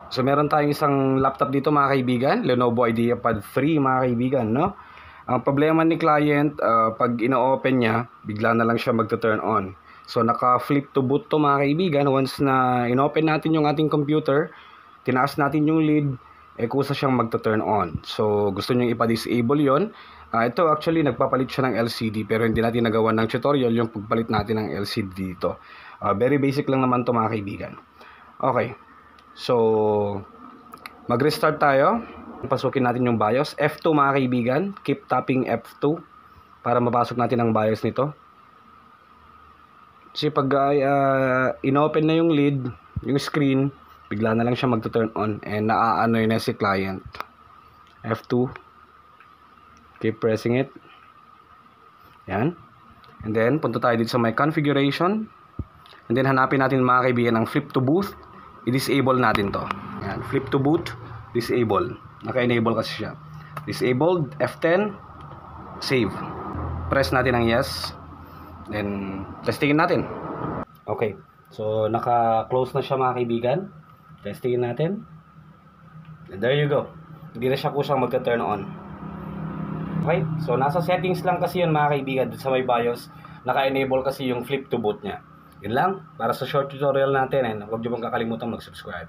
So meron tayong isang laptop dito mga kaibigan, Lenovo IdeaPad 3 mga kaibigan, no? Ang problema ni client, pag ino-open niya, bigla na lang siya magto-turn on. So naka-flip to boot to mga kaibigan. Once na ino-open natin yung ating computer, tinaas natin yung lid, kusa siyang magto-turn on. So gusto niyo ipa-disable yon. Ito actually nagpapalit siya ng LCD, pero hindi natin nagawa ng tutorial yung pagpalit natin ng LCD dito. Very basic lang naman to mga kaibigan. Okay, so mag-restart tayo. Pasukin natin yung BIOS. F2 mga kaibigan. Keep tapping F2 para mapasok natin ang BIOS nito. Kasi pag inopen na yung lid, yung screen, bigla na lang siya magto-turn on and naaanoy na si client. F2. Keep pressing it. Yan. And then, punta tayo dito sa my configuration. And then, hanapin natin mga kaibigan ang flip to boot. I-disable natin to. Yan. Flip to boot, disable. Naka-enable kasi siya. Disabled, F10, save. Press natin ang yes. Then, testingin natin. Okay. So, naka-close na siya mga kaibigan. Testingin natin. And there you go. Hindi na siya kusang magka-turn on. Okay. So, nasa settings lang kasi yun mga kaibigan. Sa may BIOS, naka-enable kasi yung flip to boot niya. Yun lang. Para sa short tutorial natin. And huwag niyo pong kakalimutan mag-subscribe.